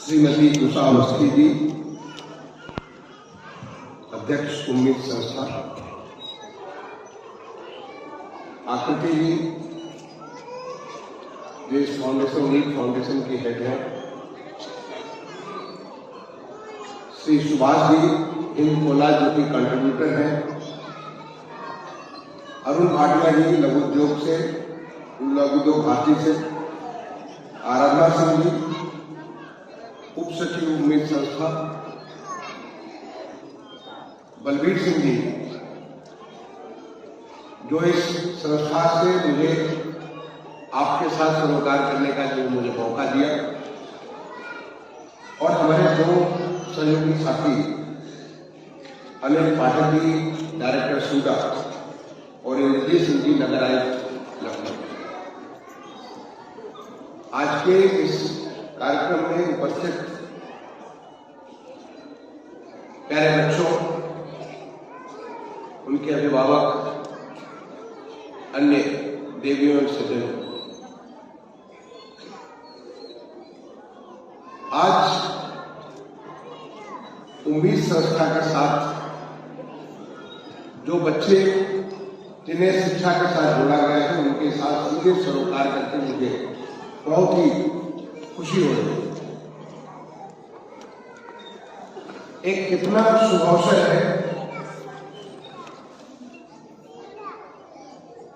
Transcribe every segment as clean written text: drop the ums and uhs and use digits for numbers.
श्रीमती उषा अवस्थी जी, अध्यक्ष उम्मीद संस्था, आकृति जी जो इस फाउंडेशन उम्मीद फाउंडेशन की हेड है, श्री सुभाष जी हिंद कोला जो कि कंट्रीब्यूटर हैं, अरुण भाटिया जी लघु उद्योग से, लघु उद्योग भारती से, आराधना सिंह जी उप सचिव उम्मीद संस्था, बलबीर सिंह जी जो इस संस्था से मुझे आपके साथ सरोकार करने का जो मुझे मौका दिया, और हमारे दो सहयोगी साथी अनिल पाठक जी डायरेक्टर सूडा और इंद्रजीत सिंह जी नगर आयुक्त लखनऊ। आज के इस कार्यक्रम में उपस्थित प्यारे बच्चों, उनके अभिभावक, अन्य देवियों और सज्जनों, आज उम्मीद संस्था के साथ जो बच्चे जिन्हें शिक्षा के साथ जोड़ा गया है, उनके साथ सीधे सरोकार करके मुझे बहुत ही खुशी हो रही है। एक कितना शुभ अवसर है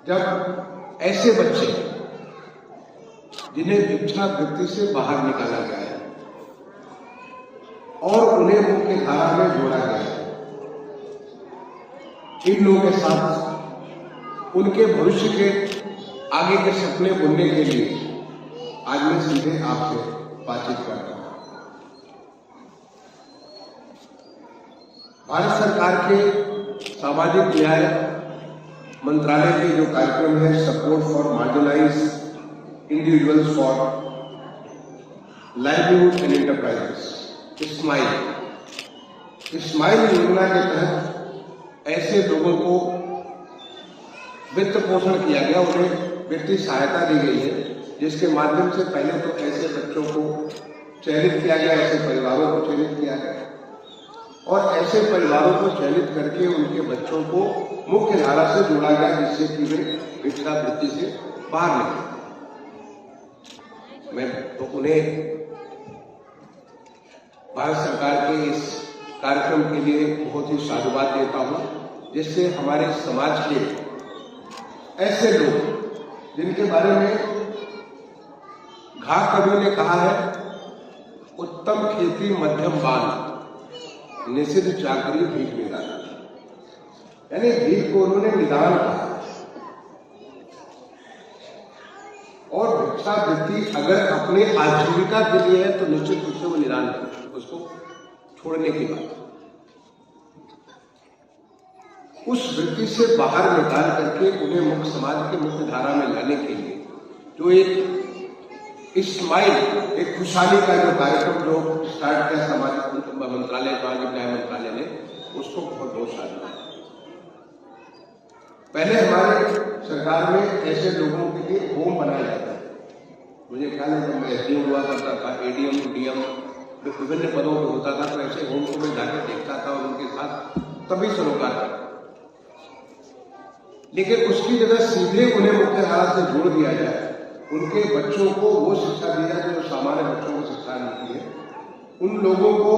जब ऐसे बच्चे जिन्हें भिक्षावृत्ति से बाहर निकाला गया है और उन्हें मुख्य धारा में जोड़ा गया है, इन लोगों के साथ उनके भविष्य के आगे के सपने बुनने के लिए आज मैं सीधे आपसे बातचीत करता हूं। भारत सरकार के सामाजिक न्याय मंत्रालय के जो कार्यक्रम है, support for marginalised individuals for livelihood and enterprises, smile योजना के तहत ऐसे लोगों को वित्त पोषण किया गया, उन्हें वित्तीय सहायता दी गई है, जिसके माध्यम से पहले तो ऐसे बच्चों को चयनित किया गया, ऐसे परिवारों को चयनित किया गया और ऐसे परिवारों को चयनित करके उनके बच्चों को मुख्य धारा से जोड़ा गया, जिससे कि वे भिक्षावृत्ति से बाहर निकले। मैं तो उन्हें भारत सरकार के इस कार्यक्रम के लिए बहुत ही साधुवाद देता हूं, जिससे हमारे समाज के ऐसे लोग जिनके बारे में घा कवि ने कहा है, उत्तम खेती मध्यम बान, निषिद्ध चाकरी भीख निदान, यानी भीख को उन्होंने निदान कहा। और भिक्षावृत्ति अगर अपने आजीविका के लिए है तो निश्चित रूप से वो निदान है, उसको छोड़ने की बात। उस वृत्ति से बाहर निकाल करके उन्हें मुख्य समाज के मुख्य धारा में लाने के लिए जो एक स्माइल, एक खुशहाली का जो कार्यक्रम जो स्टार्ट किया सामाजिक मंत्रालय, सामाजिक न्याय मंत्रालय ने, उसको बहुत बहुत साधुवाद। पहले हमारे सरकार में ऐसे लोगों के लिए होम बनाया जाता है। मुझे ख्याल है जब मैं एसडीएम हुआ करता था, एडीएम, डीएम विभिन्न पदों पर होता था, तो ऐसे होम को मैं जाकर देखता था और उनके साथ तभी सरोकार करता। लेकिन उसकी जगह सीधे उन्हें मुख्य धारा से जोड़ दिया जाए, उनके बच्चों को वो शिक्षा दी जाए जो सामान्य बच्चों को शिक्षा मिलती है, उन लोगों को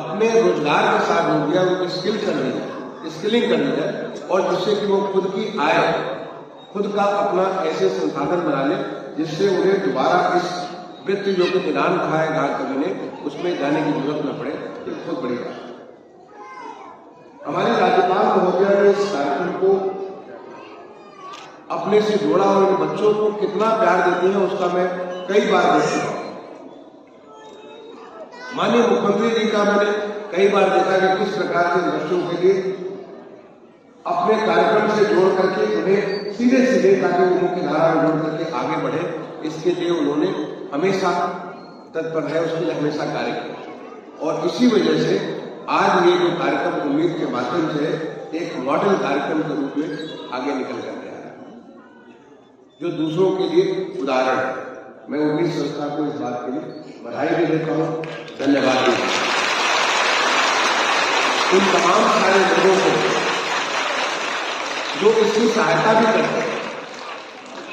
अपने रोजगार के साथ हो गया, उनकी स्किलिंग कर दी जाए, और जिससे कि वो खुद की आय, खुद का अपना ऐसे संसाधन बना ले जिससे उन्हें दोबारा इस वित्त जो कि निदान कहा है घा कवि ने, उसमें जाने की जरूरत न पड़े। ये बहुत बड़ी बात। हमारे राज्यपाल महोदया ने इस कार्यक्रम को अपने से जोड़ा और इन बच्चों को कितना प्यार देती है उसका मैं कई बार देख चुका हूं। माननीय मुख्यमंत्री जी का मैंने कई बार देखा कि किस प्रकार से बच्चों के लिए अपने कार्यक्रम से जोड़ करके उन्हें सीधे सीधे, ताकि वो मुख्य धारा में जोड़ करके आगे बढ़े, इसके लिए उन्होंने हमेशा तत्पर है, उसके लिए हमेशा कार्य किया। और इसी वजह से आज ये जो कार्यक्रम उम्मीद के माध्यम से एक मॉडल कार्यक्रम के रूप में आगे निकल कर गया है, जो दूसरों के लिए उदाहरण है। मैं उम्मीद संस्था को इस बात के लिए बधाई भी देता हूँ, धन्यवाद देता हूँ। उन तमाम सारे लोगों को जो इसकी सहायता भी करते हैं,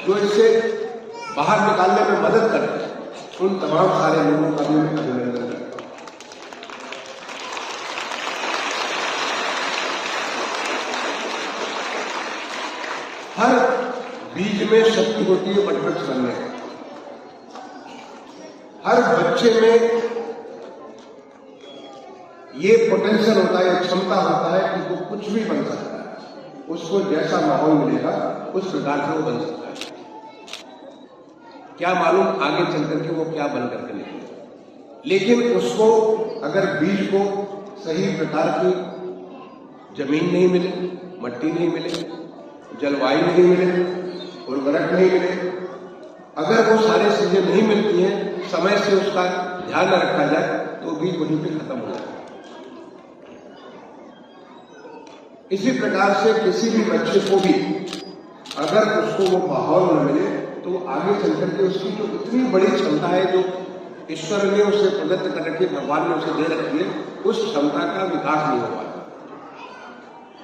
जो इसे बाहर निकालने में मदद करते हैं, उन तमाम सारे लोगों का भी मैं अभिनंदन करता हूं। हर बीज में शक्ति होती है वटवृक्ष बनने की। हर बच्चे में ये पोटेंशियल होता है, क्षमता होता है कि वो कुछ भी बन सकता है। उसको जैसा माहौल मिलेगा उस प्रकार से वो बन सकता है। क्या मालूम आगे चल करके वो क्या बन करके निकले, लेकिन उसको अगर बीज को सही प्रकार की जमीन नहीं मिले, मट्टी नहीं मिले, जलवायु नहीं मिले, उर्वरक नहीं मिले, अगर वो सारी चीजें नहीं मिलती हैं, समय से उसका ध्यान न रखा जाए तो बीज वहीं पे खत्म हो जाए। इसी प्रकार से किसी भी बच्चे को भी अगर उसको वो माहौल न मिले तो आगे चलकर के उसकी जो इतनी बड़ी क्षमता है, जो ईश्वर ने उसे प्रदत्त कर रखी है, भगवान ने उसे दे रखी है, उस क्षमता का विकास नहीं हो पाता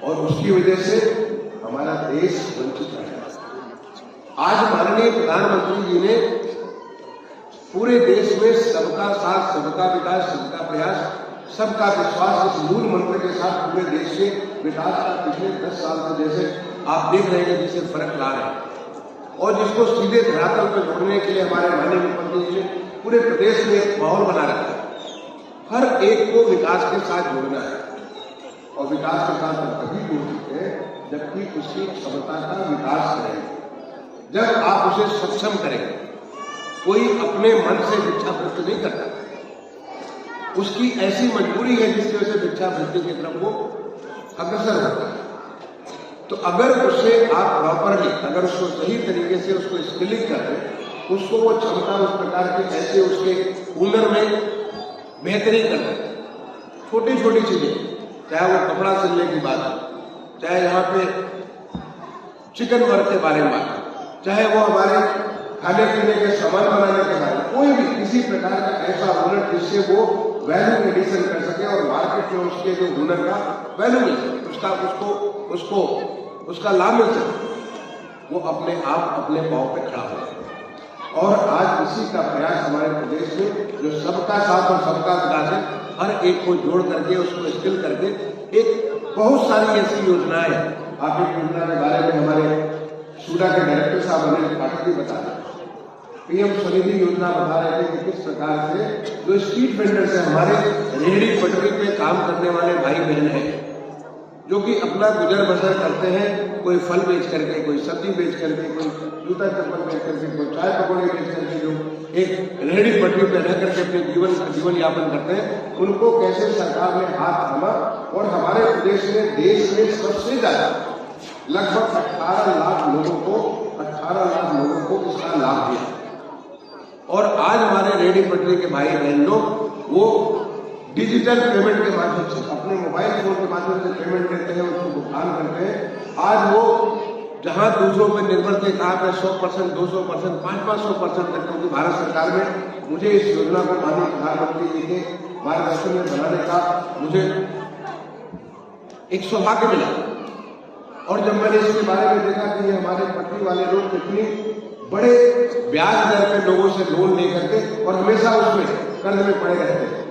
और उसकी वजह से हमारा देश वंचित रह जाता। आज माननीय प्रधानमंत्री जी ने पूरे देश में सबका साथ, सबका विकास, सबका प्रयास, सबका विश्वास, इस मूल मंत्र के साथ पूरे देश के विकास का पिछले 10 साल से जैसे आप देख रहे हैं जिसे फर्क ला रहे हैं और जिसको सीधे धरातल पर जोड़ने के लिए हमारे माननीय मुख्यमंत्री जी ने पूरे प्रदेश में एक माहौल बना रखा है। हर एक को विकास के साथ जोड़ना है और विकास के साथ तभी जोड़ सकते हैं जबकि उसकी क्षमता का विकास करेंगे, जब आप उसे सक्षम करेंगे। कोई अपने मन से भिक्षावृत्ति नहीं करता, उसकी ऐसी मजबूरी है जिसकी वजह से भिक्षावृत्ति की तरफ वो अग्रसर होता है। तो अगर उसे आप प्रॉपरली, अगर उसको सही तरीके से उसको स्किलिंग कर दें, उसको वो क्षमता उस प्रकार के ऐसे उसके हुनर में बेहतरी कर दें, छोटी छोटी चीजें, चाहे वो कपड़ा सिलने की बात हो, चाहे यहाँ पे चिकन वर्क के बारे में बात हो, चाहे वो हमारे खाने पीने के सामान बनाने के बारे में, कोई भी किसी प्रकार का ऐसा हुनर जिससे वो वैल्यू एडिशन कर सके और मार्केट में उसके जो हुनर का वैल्यू मिल सके, उसका लाभ मिल सके, वो अपने आप अपने पांव पे खड़ा हो जाए। और आज इसी का प्रयास हमारे प्रदेश में जो सबका साथ और सबका विकास है, हर एक को जोड़ करके उसको स्किल करके एक बहुत सारी ऐसी योजनाएं, आप एक योजना के बारे में हमारे सूडा के डायरेक्टर साहब अनिल पाठक जी बता रहे, पीएम स्वनिधि योजना बता रहे थे कि किस प्रकार से जो स्ट्रीट वेंडर से हमारे रेहड़ी पटरी पे काम करने वाले भाई बहन हैं, जो कि अपना गुजर बसर करते हैं, कोई फल बेच करके, कोई सब्जी बेच करके, कोई जूता चप्पल बेच करके, कोई चाय पकौड़े बेच करके, जो एक रेहड़ी पटरी पे रह करके अपने जीवन यापन करते हैं, उनको कैसे सरकार ने हाथ थामा और हमारे प्रदेश में, देश में सबसे ज्यादा लगभग 18 लाख लोगों को इसका लाभ दिया। और आज हमारे रेहड़ी पटरी के भाई बहन लोग वो डिजिटल पेमेंट के माध्यम से, अपने मोबाइल फोन के माध्यम से पेमेंट करते हैं, उसको भुगतान करते हैं। आज वो जहां दूसरों पर निर्भर थे, कहाँ पे 100%, 200%, 500% तक, क्योंकि भारत सरकार में मुझे इस योजना को माननीय प्रधानमंत्री जी के मार्गदर्शन में बनाने का मुझे एक सौभाग्य मिला। और जब मैंने इसके बारे में देखा कि ये हमारे पटरी वाले लोग कितनी बड़े ब्याज दर पे लोगों से लोन लेकर के और हमेशा उसमें कर्ज में पड़े रहते हैं,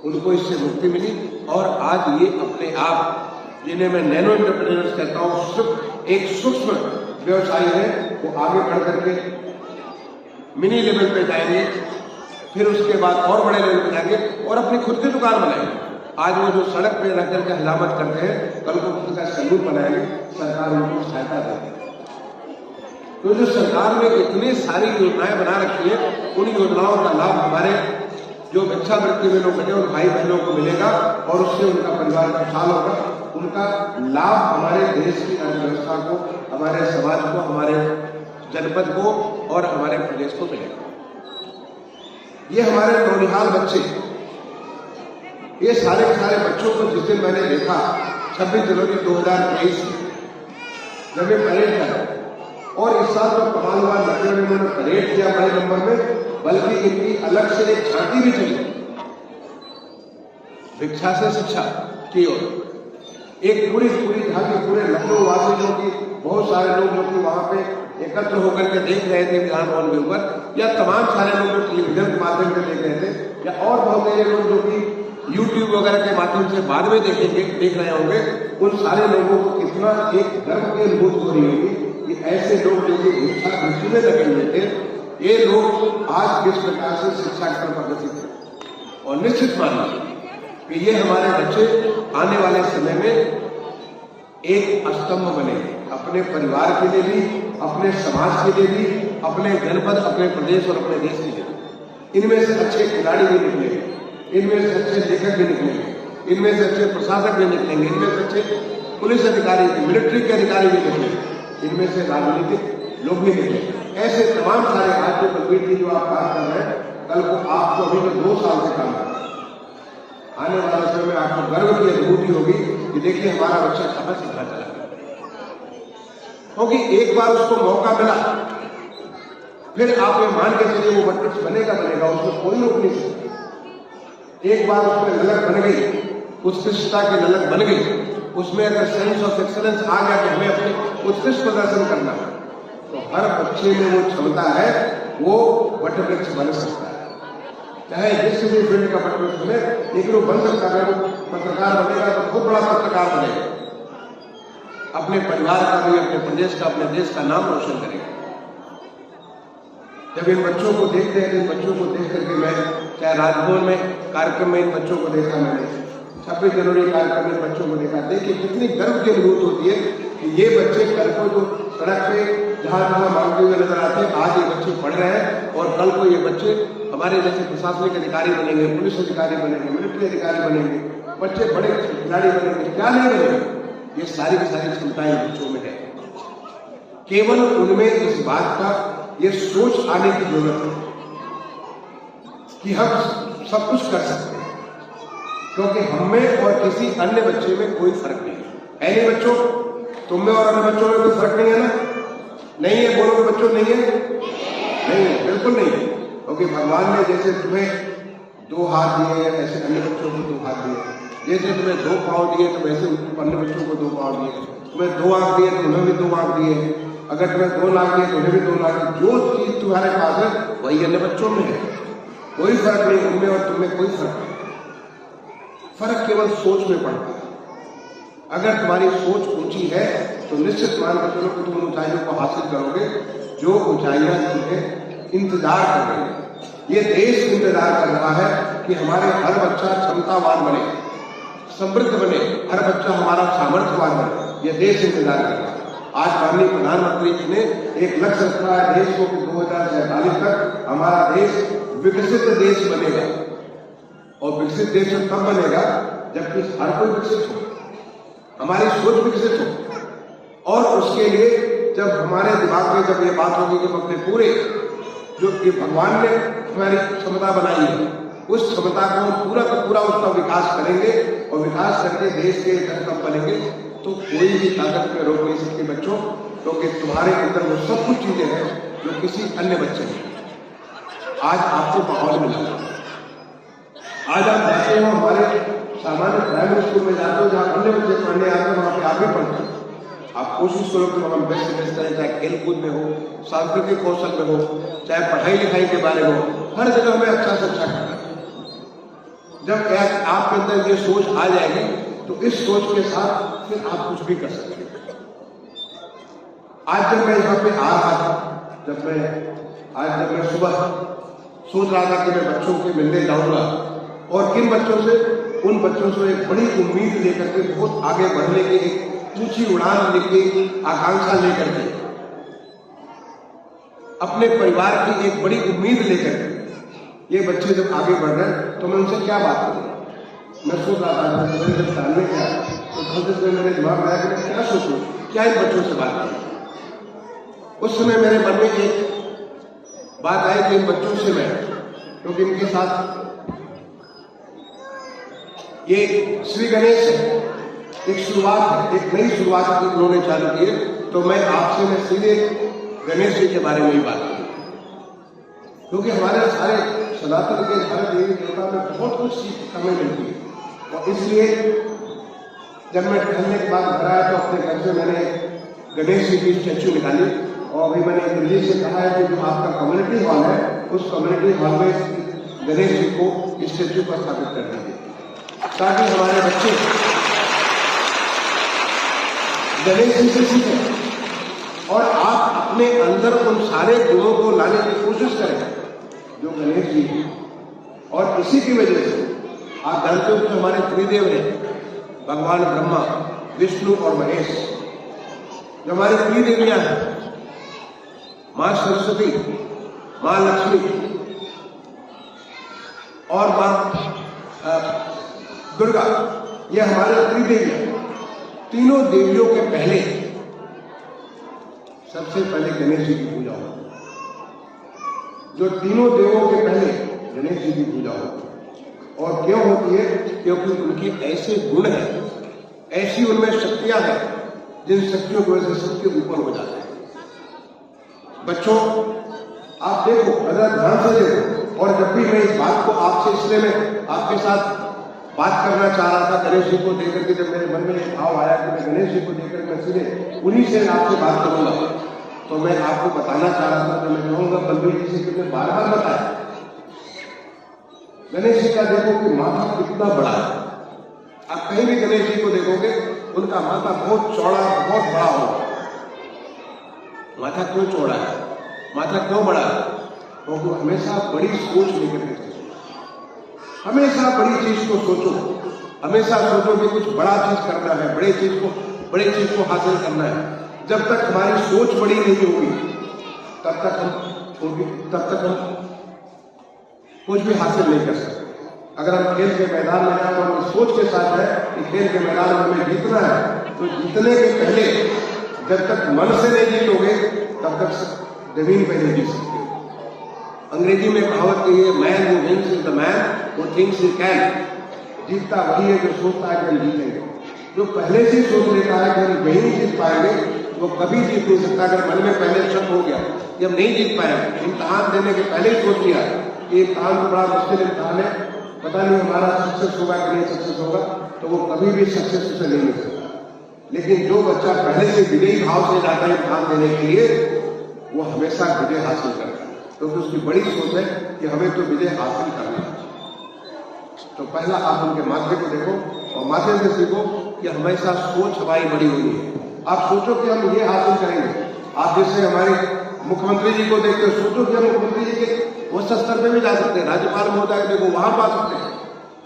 उनको इससे मुक्ति मिली। और आज ये अपने आप, जिन्हें मैं नैनो एंटरप्रेन्योर्स कहता हूँ, एक सूक्ष्म व्यवसायी है, वो आगे बढ़ करके मिनी लेवल पे जाएंगे, फिर उसके बाद और बड़े लेवल पे जाएंगे और अपनी खुद की दुकान बनाएंगे। आज वो जो सड़क पे रह करके हलामत करते हैं, कल को खुद का सैलून बनाएंगे, सरकार उनको सहायता देगी। तो जो सरकार ने इतनी सारी योजनाएं बना रखी है, उन योजनाओं का लाभ हमारे जो भिक्षावृत्ति में लोग बने उन भाई बहनों को मिलेगा और उससे उनका परिवार खुशहाल होगा। उनका लाभ हमारे देश की अर्थव्यवस्था को, हमारे समाज को, हमारे जनपद को और हमारे प्रदेश को मिलेगा। ये हमारे नौनिहाल बच्चे, ये सारे बच्चों को जिस दिन मैंने देखा 26 जनवरी 2023 जब ये परेड कर, और इस साल तो कमाल हुआ, लखनऊ में उन्होंने परेड किया बड़े नंबर में, बल्कि इनकी अलग से एक झांकी भी चली भिक्षा से शिक्षा की ओर। एक पूरी झांकी पूरे लखनऊ वासी जो कि बहुत सारे लोग जो कि वहां पे एकत्र होकर के देख रहे थे विधान भवन के ऊपर, या तमाम सारे लोग जो टेलीविजन के माध्यम से देख रहे थे, या और बहुत सारे लोग जो कि यूट्यूब वगैरह के माध्यम से बाद में देख रहे होंगे, उन सारे लोगों को कितना एक गर्व की अनुभूति हो रही होगी कि ऐसे लोग जो कि भिक्षु में लगे हुए थे, ये लोग आज किस प्रकार से शिक्षा की तरफ अग्रसित है। और निश्चित मानिए कि ये हमारे बच्चे आने वाले समय में एक स्तंभ बनेंगे, अपने परिवार के लिए भी, अपने समाज के लिए भी, अपने जनपद, अपने प्रदेश और अपने देश के लिए भी। इनमें से अच्छे खिलाड़ी भी निकलेंगे, इनमें से अच्छे लेखक भी निकलेंगे, इनमें से अच्छे प्रशासक भी निकलेंगे, इनमें से अच्छे पुलिस अधिकारी भी, मिलिट्री के अधिकारी भी निकलेंगे, इनमें से राजनीतिक लोग भी निकलेंगे। ऐसे तमाम सारे आज जो बलबीर जी जो आप बात कर रहे हैं, कल को आपको अभी तो 2 साल से काम है, आने वाले समय में आपको गर्व की अनुभूति होगी कि देखिए हमारा बच्चा कहां से कहां चला गया। क्योंकि एक बार उसको मौका मिला, फिर आप ये मान के चलिए वो बच्चा बनेगा, उसमें कोई रोक नहीं सकता। एक बार उसमें ललक बन गई, उत्कृष्टता की ललक बन गई, उसमें अगर सेंस ऑफ एक्सेलेंस आ गया कि हमें अपने उत्कृष्ट प्रदर्शन करना है, तो हर बच्चे में वो क्षमता है, वो वटवृक्ष बन सकता है। चाहे जिस भी फील्ड का वटवृक्ष बने, लेकिन वो बन सकता है। वो पत्रकार बनेगा तो बहुत बड़ा पत्रकार बनेगा, अपने परिवार का भी, अपने प्रदेश का, अपने देश का नाम रोशन करेगा। जब इन बच्चों को देखते हैं, इन बच्चों को देख करके मैं चाहे राजभवन में कार्यक्रम में इन बच्चों को देखा, मैंने 26 जनवरी कार्यक्रम में बच्चों को देखा, देखिए कितनी गर्व की अनुभूति होती है कि ये बच्चे कल को जो सड़क पे जहां मांगते हुए नजर आते हैं, आज ये बच्चे पढ़ रहे हैं, और कल को ये बच्चे हमारे जैसे प्रशासनिक अधिकारी बनेंगे, पुलिस अधिकारी बनेंगे, मिलिट्री अधिकारी बनेंगे, बच्चे बड़े खिलाड़ी बनेंगे, क्या नहीं बनेंगे। ये सारी की सारी क्षमताएं बच्चों में है, केवल उनमें इस बात का ये सोच आने की जरूरत है कि हम सब कुछ कर सकते हैं, क्योंकि हम में और किसी अन्य बच्चे में कोई फर्क नहीं है। नहीं बच्चों, तुम में और अन्य बच्चों में कोई फर्क नहीं है ना? नहीं है, बोलो बच्चों, नहीं है? नहीं है, बिल्कुल नहीं है। क्योंकि भगवान ने जैसे तुम्हें 2 हाथ दिए, ऐसे अन्य बच्चों को 2 हाथ दिए, जैसे तुम्हें 2 पाँव दिए, तो वैसे अन्य बच्चों को 2 पाँव दिए, तुम्हें 2 आंख दिए तो उन्हें भी 2 आंख दिए, अगर तुम्हें 2 नाक दिए तो उन्हें भी 2 नाक दिए। जो चीज तुम्हारे पास है वही अन्य बच्चों में है, कोई फर्क नहीं, उनमें और तुम्हें कोई फर्क नहीं। फर्क केवल सोच में पड़ता है। अगर तुम्हारी सोच ऊंची है तो निश्चित मान कर चलो कि तुम ऊंचाइयों को हासिल करोगे, जो ऊंचाइयां तुम्हें इंतजार कर रही है। ये देश इंतजार कर रहा है कि हमारे हर बच्चा क्षमतावान बने, समृद्ध बने, हर बच्चा हमारा सामर्थ्यवान बने, ये देश इंतजार कर रहा है। आज माननीय प्रधानमंत्री जी ने एक लक्ष्य रखा है देश को कि 2047 तक हमारा देश विकसित देश बनेगा, और विकसित देश तब बनेगा जबकि हर कोई विकसित हो, हमारी सोच विकसित हो, और उसके लिए जब हमारे दिमाग में जब ये बात होगी कि हम अपने पूरे जो कि भगवान ने हमारी क्षमता बनाई है, उस क्षमता को हम पूरा का पूरा उसका विकास करेंगे, और विकास करके देश के कदम बनेंगे, तो कोई भी ताकत में रोक नहीं सकती बच्चों, क्योंकि तुम्हारे अंदर वो सब कुछ चीजें हैं जो किसी अन्य बच्चे में। आज आपको माहौल मिला, आज आप जाते हो हमारे सामान्य प्राइमरी स्कूल में जाते हो, जहाँ अन्य बच्चे पढ़ने आते हैं, वहां पे आप भी पढ़ते हो। आप कोशिश करो कि हम बेस्ट से बेस्ट करें, चाहे खेल कूद में हो, सांस्कृतिक कौशल में हो, चाहे पढ़ाई लिखाई के बारे में हो, हर जगह हमें अच्छा से अच्छा करना है। जब आपके अंदर ये सोच आ जाएगी तो इस सोच के साथ फिर आप कुछ भी कर सकते हैं। आज जब मैं यहाँ पे आ रहा था, जब मैं सुबह सोच रहा था कि मैं बच्चों के मिलने जाऊंगा, और किन बच्चों से, उन बच्चों से एक बड़ी उम्मीद लेकर के, बहुत आगे बढ़ने की एक ऊंची उड़ान लेके, आकांक्षा लेकर के, अपने परिवार की एक बड़ी उम्मीद लेकर के ये बच्चे जब आगे बढ़ रहे हैं, तो मैं उनसे क्या बात करूं। मैं सोच रहा था जब जानने गया तो खुद से मेरे दिमाग में आया कि मैं क्या सोचूं, क्या इन बच्चों से बात करूं। उस समय मेरे मन में एक बात आई कि इन बच्चों से मैं, क्योंकि इनके साथ ये श्री गणेश है, एक शुरुआत है, एक नई शुरुआत उन्होंने चालू की है, तो मैं आपसे मैं सीधे गणेश जी के बारे में ही बात करूँ, क्योंकि हमारे सारे सनातन के सारे देवी देवता में बहुत कुछ सीख हमें मिलती है। और इसलिए जब मैं टहलने के बाद घर आया तो अपने घर से मैंने गणेश जी की स्टैचू निकाली और अभी मैंने दिल्ली से कहा है कि जो आपका कम्युनिटी हॉल है उस कम्युनिटी हॉल में गणेश जी को स्टैचू पर स्थापित कर दीजिए, ताकि हमारे बच्चे गणेश जी से सीखें और आप अपने अंदर उन सारे गुणों को लाने की कोशिश करें जो गणेश जी हैं। और इसी की वजह से आप जानते हो कि हमारे त्रिदेव हैं, भगवान ब्रह्मा, विष्णु और महेश, जो हमारी त्रिदेवियां हैं, मां सरस्वती, मां लक्ष्मी और मां दुर्गा, ये हमारे त्रिदेवियां। तीनों देवियों के पहले सबसे पहले गणेश जी की पूजा होती है। जो तीनों देवों के पहले गणेश जी की पूजा होती है। और क्यों होती है? क्योंकि उनके ऐसे गुण हैं, ऐसी उनमें शक्तियां हैं जिन शक्तियों की वजह से सबके ऊपर हो जाते हैं। बच्चों, आप देखो, अगर ध्यान से देखो, और जब भी मैं इस बात को आपसे, इसलिए मैं आपके साथ बात करना चाह रहा था गणेश जी को देखकर के, जब मेरे मन में एक भाव आया कि मैं गणेश जी को देखकर मैं सीधे उन्हीं से आपसे बात करूंगा, तो मैं आपको बताना चाह रहा था, तो मैं कहूंगा बलबीर जी से कि मैं बार बार बताया, गणेश जी का देखो कि माथा कितना बड़ा है। आप कहीं भी गणेश जी को देखोगे उनका माथा बहुत चौड़ा, बहुत बड़ा होगा। माथा क्यों चौड़ा है, माथा क्यों बड़ा है? क्योंकि हमेशा बड़ी सोच लेकर के, हमेशा बड़ी चीज को सोचो, हमेशा सोचो कि कुछ बड़ा चीज करना है, बड़ी चीज को हासिल करना है। जब तक हमारी सोच बड़ी नहीं होगी तब तक हम कुछ भी हासिल नहीं कर सकते। अगर हम खेल के मैदान में जाए और सोच के साथ है कि खेल के मैदान में हमें जीतना है, तो जीतने के पहले जब तक मन से नहीं जीतोगे तब तक जमीन पे नहीं जीत सकते। अंग्रेजी में कहावत कही है, man who wins is the man who thinks he can. जीतता वही है जो सोचता है कि हम जीतेंगे। जो पहले से सोच लेता है कि हम नहीं जीत पाएंगे, वो कभी जीत नहीं सकता। अगर मन में पहले शक हो गया कि हम नहीं जीत पाएंगे, इम्तहान देने के पहले ही सोच लिया कि इम्तहान तो बड़ा मुश्किल इम्तहान है, पता नहीं हमारा सक्सेस होगा कि नहीं सक्सेस होगा, तो वो कभी भी सक्सेस से नहीं मिल सकता। लेकिन जो बच्चा पहले से विजयी भाव से जाता है इम्तहान देने के लिए, वो हमेशा विजय हासिल करता है, क्योंकि उसकी बड़ी सोच है कि हमें तो विजय हासिल करना है। तो पहला आप उनके माथे को देखो और माथे से सीखो कि हमेशा सोच हमारी बड़ी हुई है। आप सोचो कि हम ये हासिल करेंगे। आप जैसे हमारे मुख्यमंत्री जी को देखते हो, सोचो कि हम मुख्यमंत्री जी के उस स्तर पे भी जा सकते हैं, राज्यपाल महोदय देखो वहां पा सकते हैं।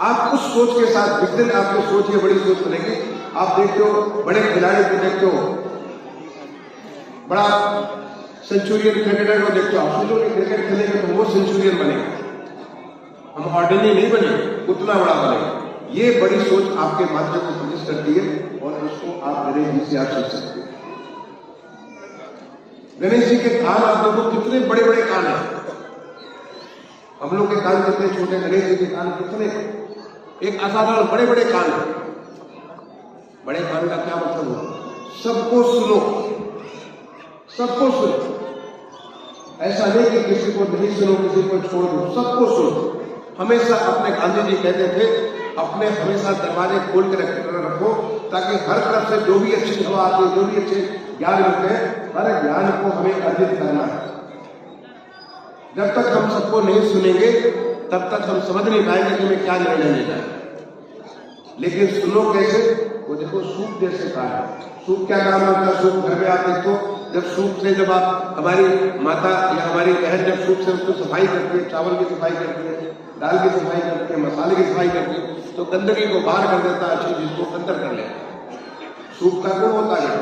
आप उस सोच के साथ, जिस दिन आपकी सोच ये बड़ी सोच बनेगी, आप देखते हो बड़े खिलाड़ी को देखते हो, बड़ा सेंचुरियन क्रिकेटर को देखते हो, आप सोचो कि क्रिकेट खेलेंगे तो वो सेंचुरियन बनेगा, हम ऑर्डिनरी नहीं बनेंगे, उतना बड़ा बनेगा। ये बड़ी सोच आपके माध्यम को प्रदर्शित करती है और उसको आप गणेश जी से आप सीख सकते हैं। गणेश जी के कान आप देखो कितने बड़े बड़े कान हैं। हम लोग के कान कितने छोटे, गणेश जी के कान कितने एक असाधारण बड़े बड़े कान हैं। बड़े कान का क्या मतलब हुआ? सबको सुनो, सबको सुनो। ऐसा नहीं कि किसी को नहीं सुनो, किसी को छोड़ दो, सबको सुनो। हमेशा अपने गांधी जी कहते थे, अपने हमेशा दरवाजे खोल के रखो, ताकि हर तरफ से जो भी अच्छी हवा आती है, जो भी अच्छे ज्ञान मिलते हैं, हर ज्ञान को हमें अर्जित करना है। जब तक हम सबको नहीं सुनेंगे तब तक हम समझ नहीं पाएंगे कि हमें क्या निर्णय लेना है। लेकिन सुनो कैसे? वो देखो सूप जैसे कहा है। सूप क्या काम होता है? सूप घर में आप देखो, जब सूप से जब आप, हमारी माता या हमारी बहन जब सूप से उसको सफाई करती है, चावल की सफाई करती है, दाल की सफाई करती है, मसाले की सफाई करती है, तो गंदगी को बाहर कर देता है, अच्छी चीज को अंदर कर लेता है। सूप का गुण होता है।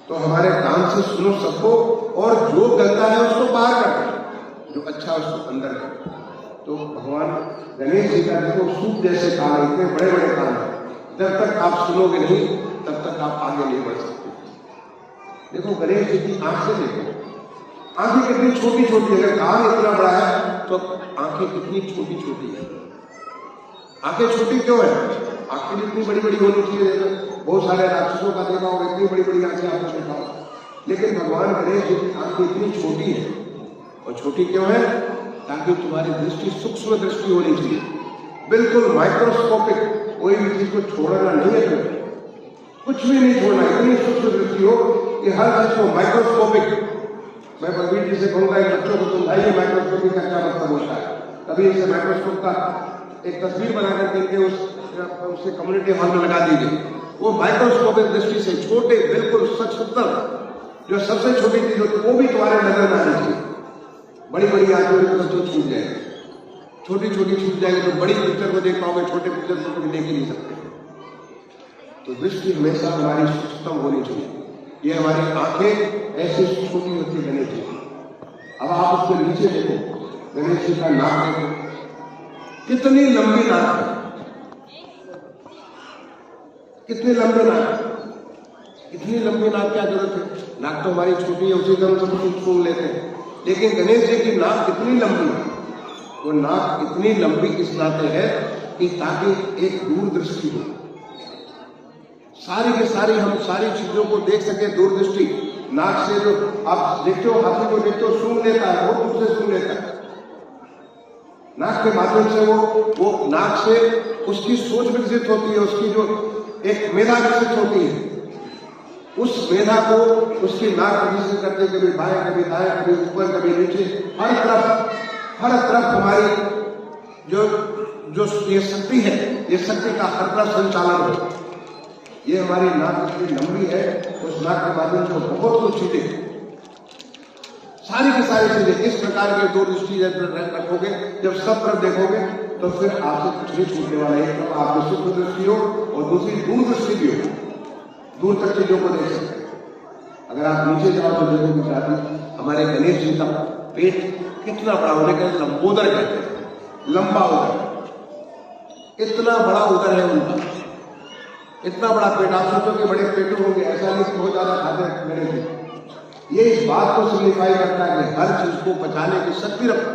तो हमारे कान से सुनो सबको, और जो गंदा है उसको बाहर कर दो, जो अच्छा है उसको अंदर कर दो। तो भगवान गणेश जी का देखो सूप जैसे कान, इतने बड़े बड़े कान है। जब तक आप सुनोगे नहीं तब तक आप आगे नहीं बढ़ सकते। देखो गणेश जी की आंख से देखो, आंखें कितनी छोटी छोटी है। अगर कान इतना बड़ा है तो आंखें कितनी छोटी छोटी है। आंखें छोटी क्यों है? आंखें इतनी बड़ी बड़ी होनी चाहिए। बहुत सारे राक्षसों का देखा होगा, इतनी बड़ी बड़ी आंखें आपने देखा होगा, लेकिन भगवान गणेश जी की आंखें इतनी छोटी है, और छोटी क्यों है? ताकि तुम्हारी दृष्टि सूक्ष्म दृष्टि होनी चाहिए, बिल्कुल माइक्रोस्कोपिक, कोई भी चीज को छोड़ना नहीं है तुम्हें, कुछ भी नहीं छोड़ना, इतनी सूक्ष्म दृष्टि हो कि हर चीज को माइक्रोस्कोपिक। मैं बलबीर जी से कहूंगा बच्चों को समझाइए माइक्रोस्कोपिक का क्या मतलब होता है। कभी इसे माइक्रोस्कोप का एक तस्वीर बनाकर देंगे, उससे कम्युनिटी हॉल में लगा दीजिए। वो माइक्रोस्कोपिक दृष्टि से छोटे, बिल्कुल सचहत्तर, जो सबसे छोटी चीज होती है वो भी तुम्हारे नजर में आनी चाहिए। बड़ी बड़ी आदमी तो बच्चों छूट जाएगी, छोटी छोटी छूट जाएगी तो बड़ी पिक्चर को देख पाओगे, छोटे पिक्चर को कभी देख ही नहीं सकते। तो दृष्टि हमेशा हमारी सूक्ष्मतम होनी चाहिए। ये हमारी आंखें ऐसी छोटी होती है गणेश जी। अब आप उसके नीचे देखो, गणेश जी का नाक देखो, कितनी लंबी नाक है, कितनी लंबी नाक, इतनी लंबी नाक क्या जरूरत है? नाक तो हमारी छोटी है, उसी से हम सब कुछ सूंघ लेते हैं, लेकिन गणेश जी की नाक कितनी लंबी है? वो नाक इतनी लंबी इस नाते है कि ताकि एक दूरदृष्टि हो, सारी की सारी हम सारी चीजों को देख सके, दूरदृष्टि। नाक से जो आप देखते हो, हाथी को देखते हो, सूंघ लेता है, वो दूर से सूंघ लेता है, नाक के माध्यम से वो नाक से उसकी सोच विकसित होती है, उसकी जो एक मेधा विकसित होती है, उस मेधा को उसकी नाक विकसित करते, कभी बाएं कभी दाएं, कभी ऊपर कभी नीचे, हर तरफ हमारी जो ये शक्ति है, ये शक्ति का हर तरफ संचालन हो। ये हमारी नाक इतनी लंबी है, उस नाक के माध्यम से बहुत कुछ चीजें, सारी की सारी चीजें इस प्रकार के दूरदृष्टि रखोगे, जब सब तरफ देखोगे तो फिर आपसे कुछ नहीं छूटने वाला है। तो आपकी सूक्ष्म दृष्टि हो और दूसरी दूरदृष्टि भी हो, दूर तक चीजों को देख सकते हैं। अगर आप नीचे जाओ तो देखोगे चाहते हमारे गणेश जी का पेट कितना बड़ा होने का, लंबोदर कहते हैं, लंबा उदर, इतना बड़ा उदर है उनका, इतना बड़ा पेट। आप सोचो कि बड़े पेट होंगे, ऐसा नहीं बहुत ज्यादा खाते हैं गणेश जी। ये इस बात को सिग्निफाई करता है कि हर चीज को पचाने की शक्ति रखो।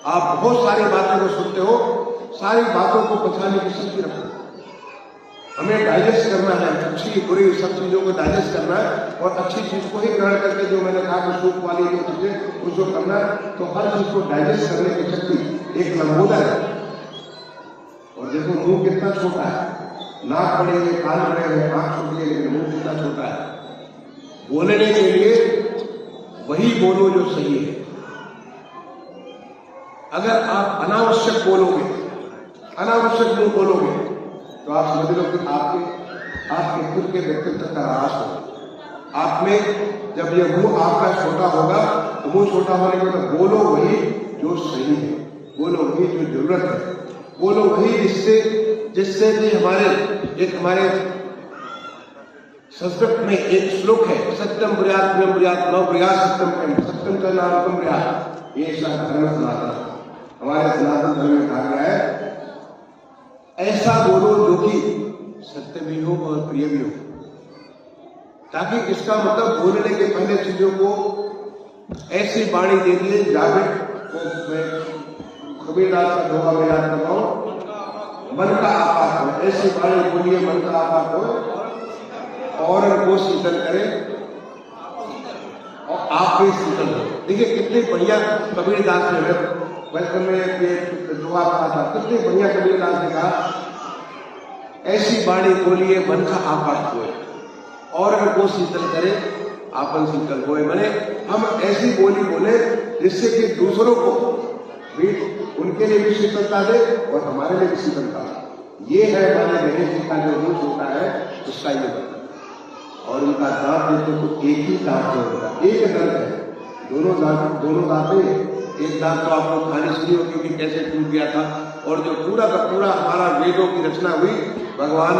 आप बहुत सारी बातों को सुनते हो, सारी बातों को पचाने की शक्ति रखो। हमें डाइजेस्ट करना है, अच्छी बुरी सब चीजों को डाइजेस्ट करना है, और अच्छी चीज को ही ग्रहण करके, जो मैंने कहा कि सूप वाली जो चीजें उसको करना है, तो हर चीज को डाइजेस्ट करने की शक्ति एक लंबोदर है। और देखो मुंह कितना छोटा है, नाक बड़े हैं, कान बड़े हैं, आंख छोटी है, लेकिन मुंह कितना छोटा है। बोलने के लिए वही बोलो जो सही है। अगर आप अनावश्यक बोलोगे, अनावश्यक मुंह बोलोगे, तो आप समझ लो कि आपके खुद के व्यक्तित्व का ह्रास होगा। आप में जब यह मुंह आपका छोटा होगा, तो मुंह छोटा होने के बाद बोलो वही जो सही है, बोलो वही जो जरूरत है, बोलो वही जिससे कि हमारे संस्कृत में एक श्लोक है, सत्यम ब्रयात प्रियम ब्रयात नव ब्रयात सत्यम प्रेम सत्यम का नाम ब्रयात। ये धर्म सनातन, हमारे सनातन धर्म में कहा गया है, ऐसा बोलो जो कि सत्य भी हो और प्रिय भी हो। ताकि इसका मतलब बोलने के पहले चीजों को ऐसी वाणी दे दिए, जावे मैं कबीरदास का दोहा में याद कर रहा हूं, मन का आपात हो, ऐसी वाणी बोलिए मन का आपात हो और वो शीतल करे और आप भी शीतल हो। देखिए कितनी बढ़िया कबीरदास ने बचपन में दुआ कहा था, कितनी बढ़िया कबीरदास ने कहा, ऐसी वाणी बोलिए मन का आपात होए और वो शीतल करे आपन शीतल होए। मैंने हम ऐसी बोली बोले जिससे कि दूसरों को भी, उनके लिए भी शीतलता दे और हमारे लिए भी शीतलता दे। ये है हमारे गणेश जी का जो रूप होता है, उसका ये बता। और उनका दांत देखो तो एक ही दांत है उनका, एक दंत है, दोनों दांतें। एक दांत तो आपको कहानी सुनी होगी कि कैसे टूट गया था, और जो पूरा का पूरा हमारा वेदों की रचना हुई भगवान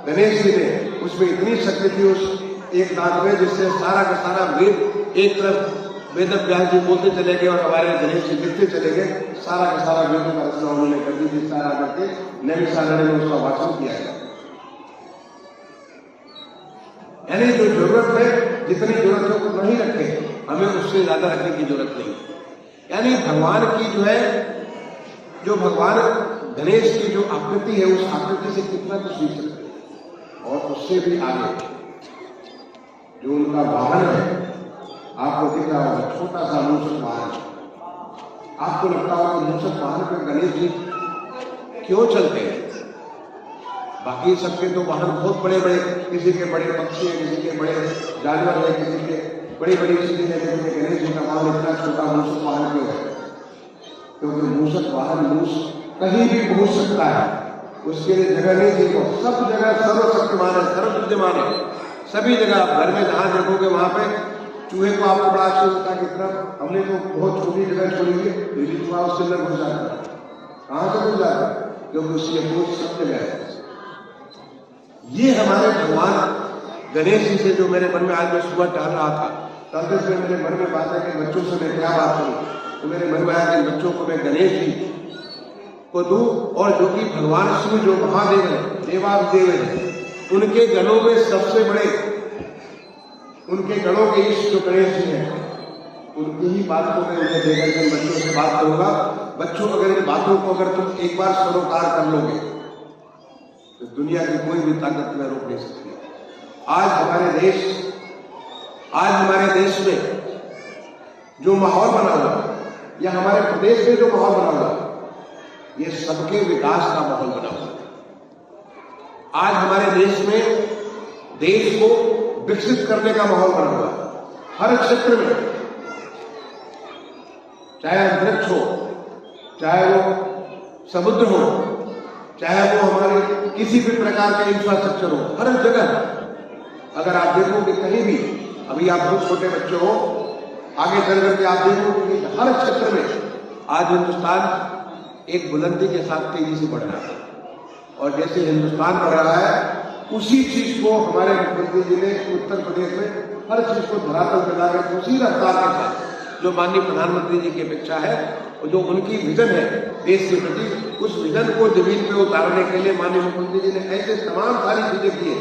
गणेश जी ने, उसमें इतनी शक्ति थी उस एक दांत में, जिससे सारा का सारा वेद एक तरफ वेद व्यास जी बोलते चले गए और हमारे गणेश जी लिखते चले गए। सारा का सारा वेदों का रचना उन्होंने कर दी थी, सारा करके नैमिषारण्य में उसका वाचन किया गया। यानी जो जरूरत है, जितनी जरूरत है उतना ही रखे, हमें उससे ज्यादा रखने की जरूरत नहीं। यानी भगवान की जो भगवान गणेश की जो आकृति है, उस आकृति से कितना कुछ सीख सकते हैं और उससे भी आगे। जो उनका वाहन है, आपको दिख रहा होगा छोटा सा मूषक वाहन। आपको लगता होगा कि मूषक वाहन पे गणेश जी क्यों चलते हैं? बाकी सबके तो वाहन बहुत बड़े बड़े, किसी के बड़े पक्षी हैं, किसी के बड़े जानवर हैं, किसी के बड़ी बड़ी चीजें हैं, लेकिन गणेश जी का वाहन इतना छोटा मूषक वाहन क्यों है? क्योंकि मूषक वाहन मूस कहीं भी पहुंच सकता है, उसके लिए जगह नहीं थी। वो सब जगह सर्वशक्तिमान है, सर्वविद्यमान है। सभी जगह आप घर में जहां देखोगे वहां पे चूहे को आपको बड़ा आश्चर्य होता है कि तरफ हमने तो बहुत छोटी जगह छोड़ी है, फिर भी चूहा उसके अंदर घुस जाता है। कहां से घुस जाता है? क्योंकि उसकी अप्रोच सब जगह है। ये हमारे भगवान गणेश जी से जो मेरे मन में आज मैं सुबह टहल रहा था, टहलते से मेरे मन में बात है कि बच्चों से मैं क्या बात करूं, तो मेरे मन में आया कि बच्चों को मैं गणेश जी को दूं, और जो कि भगवान शिव जो महादेव है, देवादेव है, उनके गणों में सबसे बड़े, उनके गणों के ईष्ट जो गणेश जी हैं, उनकी ही बात को मैं उन्हें देकर के बच्चों से बात करूंगा। बच्चों, अगर इन बातों को अगर तुम एक बार सरोकार कर लोगे तो दुनिया की कोई भी ताकत तुम्हें रोक नहीं सकती। आज हमारे देश में जो माहौल बना हुआ, या हमारे प्रदेश में जो माहौल बना हुआ, ये सबके विकास का माहौल बना हुआ। आज हमारे देश में देश को विकसित करने का माहौल बना हुआ। हर क्षेत्र में, चाहे अंतरिक्ष हो, चाहे वो समुद्र हो, चाहे वो हमारे किसी भी प्रकार के इंफ्रास्ट्रक्चर हो, हर जगह अगर आप देखोगे कहीं भी, अभी आप बहुत छोटे बच्चे हो, आगे चल करके आप देखोगे कि हर क्षेत्र में आज हिंदुस्तान एक बुलंदी के साथ तेजी से बढ़ रहा है। और जैसे हिंदुस्तान बढ़ रहा है, उसी चीज को हमारे मुख्यमंत्री जी ने उत्तर प्रदेश में हर चीज को धरातल पे लाकर उसी रफ्तार के साथ जो माननीय प्रधानमंत्री जी की अपेक्षा है और जो उनकी विजन है देश के प्रति, उस विजन को जमीन पे उतारने के लिए माननीय मुख्यमंत्री जी ने ऐसे तमाम सारी चीजें की है।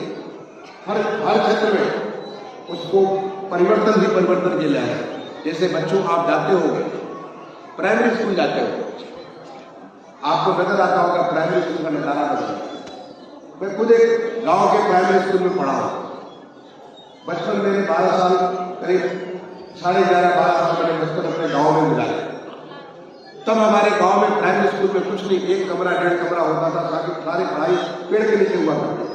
हर क्षेत्र में उसको परिवर्तन किया है। जैसे बच्चों, आप जाते होंगे प्राइमरी स्कूल, जाते हो, आपको नजर आता होगा प्राइमरी स्कूल का नजारा बदल। मैं खुद एक गांव के प्राइमरी स्कूल में पढ़ा हूं। बचपन में 12 साल, करीब 11.5-12 साल मैंने बचपन अपने गांव में गुजारे। तब हमारे गांव में प्राइमरी स्कूल में कुछ नहीं, 1 कमरा 1.5 कमरा होता था, ताकि सारी पढ़ाई पेड़ के नीचे हुआ करती।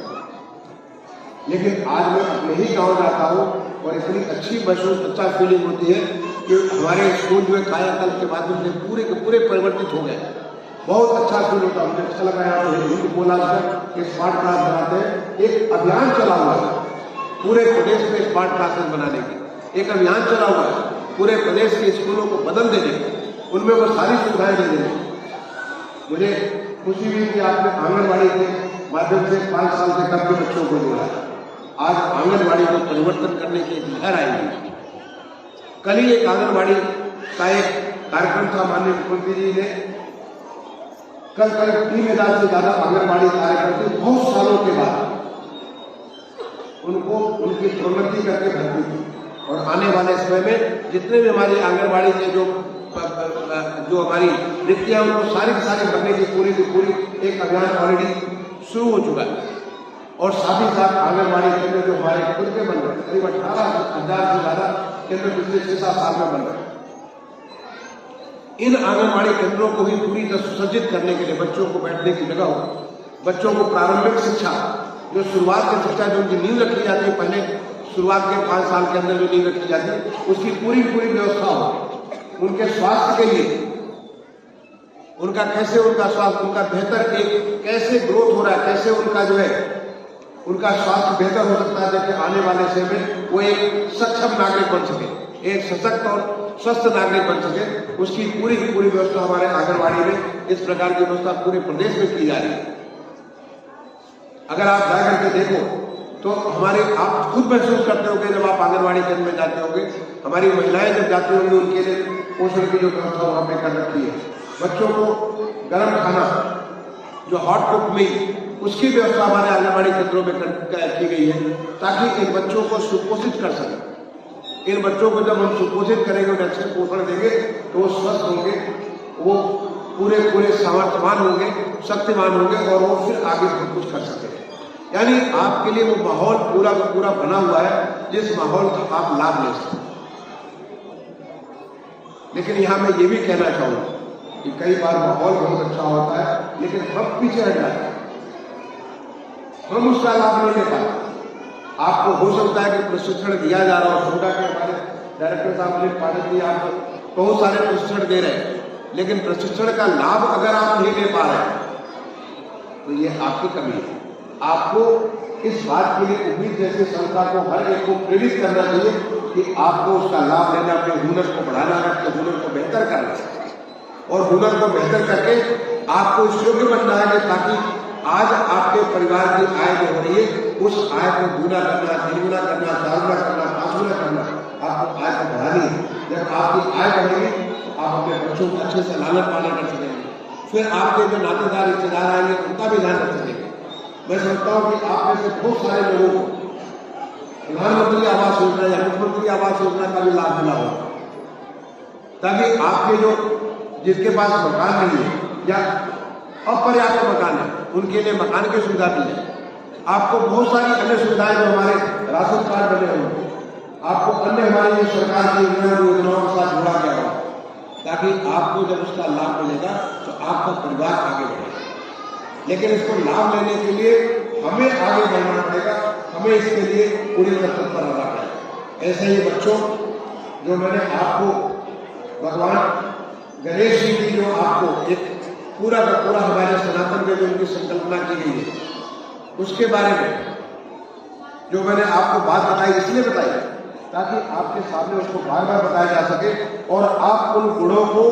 लेकिन आज मैं अपने ही गांव जाता हूं और इतनी अच्छी महसूस, अच्छा फीलिंग होती है कि हमारे स्कूल जो है कायाकल्प के माध्यम से पूरे के पूरे परिवर्तित हो गए। बहुत अच्छा फील होता है, मुझे अच्छा लगा। यहाँ हिंदी बोला कि स्मार्ट क्लास बनाते हैं, एक अभियान चला हुआ है पूरे प्रदेश में स्मार्ट क्लासेस बनाने की, एक अभियान चला हुआ है पूरे प्रदेश के स्कूलों को बदल देने, उनमें वो सारी सुविधाएं दे देने। मुझे खुशी हुई कि आपने आंगनबाड़ी के माध्यम से 5 साल से कम के बच्चों को जोड़ा। आज आंगनबाड़ी को परिवर्तन करने की एक लहर आई। कल ही एक आंगनबाड़ी का एक कार्यक्रम था, माननीय मुख्यमंत्री जी ने कल 3000 से ज्यादा आंगनबाड़ी कार्यकर्ता बहुत सालों के बाद उनको उनकी प्रोन्नति करके भर्ती की। और आने वाले समय में जितने भी हमारी आंगनबाड़ी के जो हमारी रिक्तियां, उनको सारी की सारी भरने की पूरी की पूरी एक अभियान ऑलरेडी शुरू हो चुका है। और साथ ही साथ आंगनबाड़ी केंद्र जो हमारे खुद के बन रहे, करीब 18,000 से ज्यादा केंद्र पिछले 6-7 साल में बन रहे। इन आंगनबाड़ी केंद्रों को भी पूरी तरह सुसज्जित करने के लिए बच्चों को बैठने की जगह हो, बच्चों को प्रारंभिक शिक्षा, जो शुरुआत की शिक्षा जो उनकी नींव रखी जाती है, पहले शुरुआत के 5 साल के अंदर जो नींव रखी जाती है, उसकी पूरी व्यवस्था हो। उनके स्वास्थ्य के लिए, उनका कैसे उनका स्वास्थ्य, उनका बेहतर एक कैसे ग्रोथ हो रहा है, कैसे उनका जो है उनका स्वास्थ्य बेहतर हो सकता है, ताकि आने वाले समय में वो एक सक्षम नागरिक बन सके, एक सशक्त और स्वस्थ नागरिक बन सके। उसकी पूरी की पूरी व्यवस्था हमारे आंगनबाड़ी में, इस प्रकार की व्यवस्था पूरे प्रदेश में की जा रही है। अगर आप जा करके देखो तो हमारे, आप खुद महसूस करते होंगे जब आप आंगनबाड़ी केंद्र में जाते होंगे, हमारी महिलाएं जब जाती होंगी, उनके लिए पोषण की जो व्यवस्था वहां पे कर रखी है। बच्चों को गर्म खाना, जो हॉट कुक मील, उसकी व्यवस्था हमारे आंगनबाड़ी केंद्रों में की गई है, ताकि इन बच्चों को सुपोषित कर सके। इन बच्चों को जब हम सुपोषित करेंगे, उन्हें अच्छे पोषण देंगे, तो वो स्वस्थ होंगे, वो पूरे सामर्थ्यवान होंगे, शक्तिमान होंगे, और वो फिर आगे बहुत कुछ कर सकेंगे। यानी आपके लिए वो माहौल पूरा का पूरा बना हुआ है जिस माहौल का आप लाभ ले सकते। लेकिन यहां मैं ये भी कहना चाहूंगा कि कई बार माहौल बहुत अच्छा होता है लेकिन हम पीछे हट जाते हैं, हम उसका लाभ नहीं ले पाते। आपको हो सकता है कि प्रशिक्षण दिया जा रहा हो, सोडा के हमारे डायरेक्टर साहब ने पाठक जी आप बहुत सारे प्रशिक्षण दे रहे हैं, लेकिन प्रशिक्षण का लाभ अगर आप नहीं ले पा रहे हैं तो ये आपकी कमी है। आपको इस बात के लिए उम्मीद जैसे संस्था को हर एक को प्रेरित करना चाहिए कि आपको उसका लाभ लेना, अपने हुनर को बढ़ाना है, अपने हुनर को बेहतर करना है और हुनर को बेहतर करके आपको इस योग्य बनना है ताकि आज आपके परिवार की आय जो हो रही है उस आय को गुना करना, तिगुना करना, चारगुना करना, पांचगुना करना, आपको आय को बढ़ानी है। जब आपकी आय बढ़ेगी आप अपने बच्चों को अच्छे से लालन पालन कर सकेंगे, फिर आपके जो नातेदार रिश्तेदार आएंगे उनका भी ध्यान रख सकेंगे। मैं समझता हूँ कि आप में से बहुत सारे लोगों को प्रधानमंत्री आवास योजना या मुख्यमंत्री आवास योजना का भी लाभ मिला होगा, ताकि आपके जो जिनके पास मकान नहीं है या अपर्याप्त मकान है उनके लिए मकान की सुविधा मिल जाए। आपको बहुत सारी अन्य सुविधाएं जो हमारे राशन कार्ड बने हुए, आपको अन्य हमारी सरकार की योजनाओं के साथ जोड़ा गया होगा, ताकि आपको जब उसका लाभ मिलेगा तो आपका परिवार आगे बढ़ेगा। लेकिन इसको लाभ लेने के लिए हमें आगे बढ़ना पड़ेगा, हमें इसके लिए पूरी तत्पर रहना पड़ेगा। ऐसे ही बच्चों, जो मैंने आपको भगवान गणेश जी की जो आपको एक पूरा का पूरा हमारे सनातन में जो उनकी संकल्पना की गई है उसके बारे में जो मैंने आपको बात बताई, इसलिए बताई ताकि आपके सामने उसको बार बार बताया जा सके और आप उन गुणों को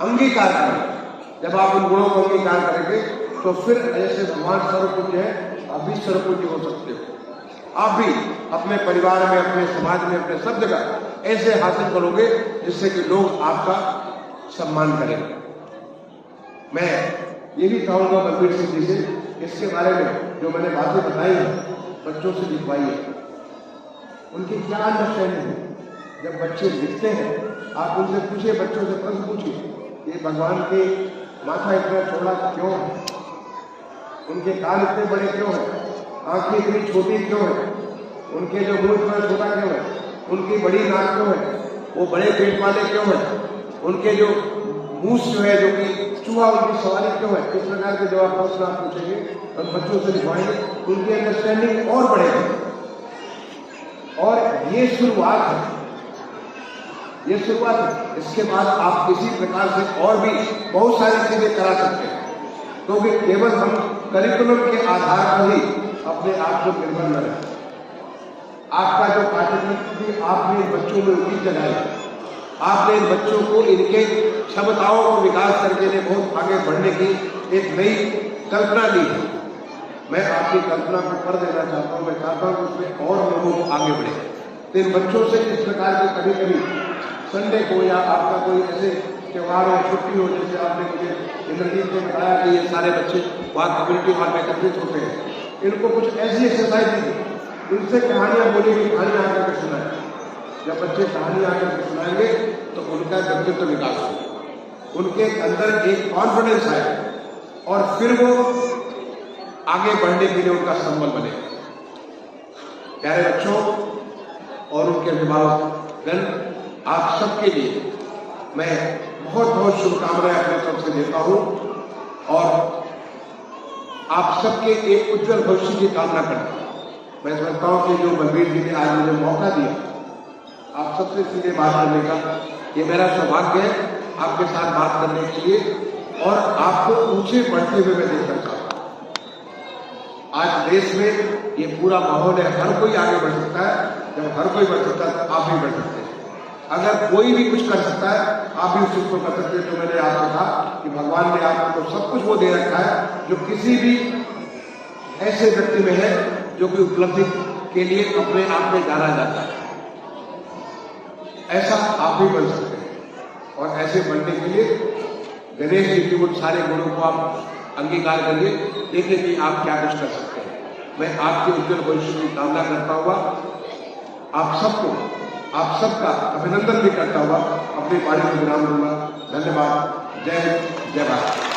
अंगीकार करें। जब आप उन गुणों को अंगीकार करेंगे तो फिर ऐसे भगवान सर्वपूज्य है, आप भी सर्वपूज्य हो सकते हो। आप भी अपने परिवार में, अपने समाज में, अपने सब जगह ऐसे हासिल करोगे जिससे कि लोग आपका सम्मान करेंगे। मैं ये भी कहूंगा बलबीर सिंह जी से, इसके बारे में जो मैंने बातें बताई हैं बच्चों से लिखवाई है, उनकी क्या अंडरस्टैंडिंग है। जब बच्चे लिखते हैं आप उनसे पूछिए, बच्चों से प्रश्न पूछिए ये भगवान के माथा इतना चौड़ा क्यों है, उनके कान इतने बड़े क्यों हैं, आंखें इतनी छोटी क्यों है, उनके जो मुंह इतना छोटा क्यों है, उनकी बड़ी नाक क्यों है, वो बड़े पेट वाले क्यों है, उनके जो मूस जो है जो कि चूहा उनकी सवारी क्यों है। इस प्रकार के जवाब प्रश्न आप पूछेंगे और बच्चों से लिखवाएंगे, उनकी अंडरस्टैंडिंग और बढ़ेगी। और ये शुरुआत है, ये शुरुआत है। इसके बाद आप किसी प्रकार से और भी बहुत सारी चीजें करा सकते हैं, क्योंकि केवल हम करिकुलम के आधार पर ही अपने आप को निर्भर न रहे। आपका जो पाठ्यक्रम भी आपने बच्चों में उम्मीद जगाई, आपने इन बच्चों को इनके क्षमताओं को विकास करके लिए बहुत आगे बढ़ने की एक नई कल्पना दी है। मैं आपकी कल्पना को कर देना चाहता हूँ, मैं चाहता हूँ कि उसमें और लोगों को आगे बढ़े। तो इन बच्चों से इस प्रकार के कभी कभी संडे को या आपका कोई ऐसे त्यौहार और छुट्टी हो, जैसे आपने मुझे इंद्रजीत ने बताया कि ये सारे बच्चे वहाँ कम्युनिटी हॉल में एकत्रित होते हैं, इनको कुछ ऐसी एक्सरसाइज दी, इनसे कहानियाँ बोलेगी, कहानियाँ आकर के सुनाए। जब बच्चे कहानी आकर के सुनाएंगे तो उनका व्यक्तित्व विकास होगा, उनके अंदर एक कॉन्फिडेंस आए और फिर वो आगे बढ़ने के लिए उनका संबल बनेगा। प्यारे बच्चों और उनके अभिभावकगण, आप सबके लिए मैं बहुत बहुत शुभकामनाएं अपने तरफ से देता हूं और आप सबके एक उज्जवल भविष्य की कामना करता हूं। मैं समझता हूं कि जो बलबीर जी ने आज मुझे मौका दिया आप सबसे सीधे बात करने का, ये मेरा सौभाग्य है आपके साथ बात करने के लिए और आपको ऊंचे बढ़ते हुए मैं देखना चाहता हूं। आज देश में ये पूरा माहौल है, हर कोई आगे बढ़ सकता है। जब हर कोई बढ़ सकता है तो आप भी बढ़ सकते हैं। अगर कोई भी कुछ कर सकता है आप भी उस चीज को कर सकते हैं। तो मैंने आपसे कहा कि भगवान ने आपको सब कुछ वो दे रखा है जो किसी भी ऐसे व्यक्ति में है जो कि उपलब्धि के लिए अपने आप में जाना जाता है। ऐसा आप भी बन सकते हैं और ऐसे बनने के लिए गणेश जी के उन सारे गुणों को आप अंगीकार करिए, देखिए कि आप क्या कुछ कर सकते हैं। मैं आपके उज्जवल भविष्य की कामना करता हुआ आप सबको, आप सबका अभिनंदन भी करता हुआ अपनी वाणी को विराम दूंगा। धन्यवाद। जय हिंद, जय भारत।